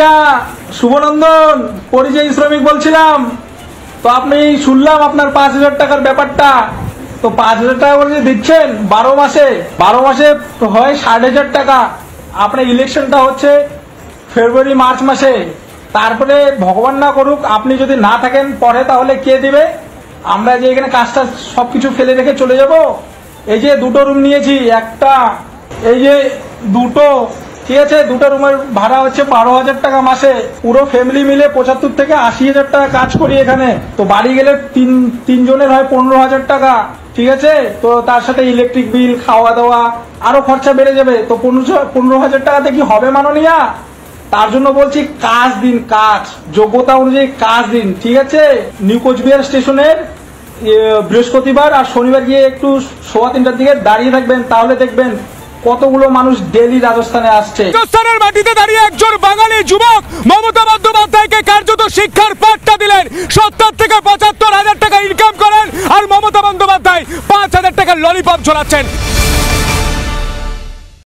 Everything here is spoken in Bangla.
ভাইয়া শুভনন্দন, পরিযায়ী শ্রমিক বলছিলাম। তো আপনি শুনলাম আপনার 5,000 টাকার ব্যাপারটা। তো 5,000 টাকা করে যে দিচ্ছেন 12 মাসে, 12 মাসে হয় 60,000 টাকা। আপনার ইলেকশনটা হচ্ছে ফেব্রুয়ারি মার্চ মাসে। তারপরে ভগবান না করুক আপনি যদি না থাকেন পরে, তাহলে কে দিবে? আমরা যে এখানে কাজটা সবকিছু ফেলে রেখে চলে যাব। এই যে 2টো রুম নিয়েছি, একটা এই যে 2টো, ঠিক আছে, 2টো রুমের ভাড়া হচ্ছে 12,000 টাকা মাসে। পুরো ফ্যামিলি মিলে 75 থেকে 80,000 টাকা কাজ করি এখানে। তো বাড়ি গেলে তিনজনের হয় 15,000 টাকা, ঠিক আছে। তো তার সাথে ইলেকট্রিক বিল, খাওয়া দাওয়া, আরো খরচা বেড়ে যাবে। তো 15,000 টাকাতে কি হবে মাননীয়া? তার জন্য বলছি কাজ দিন, কাজ যোগ্যতা অনুযায়ী কাজ দিন, ঠিক আছে। নিউ কোচবিহার স্টেশনের বৃহস্পতিবার আর শনিবার গিয়ে একটু 3:15 দিকে দাঁড়িয়ে থাকবেন, তাহলে দেখবেন কতগুলো মানুষ ডেলি রাজস্থানে আসছে। রাজস্থানের মাটিতে দাঁড়িয়ে একজন বাঙালি যুবক মমতা বন্দ্যোপাধ্যায়কে কার্যত শিক্ষার পাঠটা দিলেন। 70 থেকে 75,000 টাকা ইনকাম করেন আর মমতা বন্দ্যোপাধ্যায় 5,000 টাকার ললিপপ ঝোলাচ্ছেন।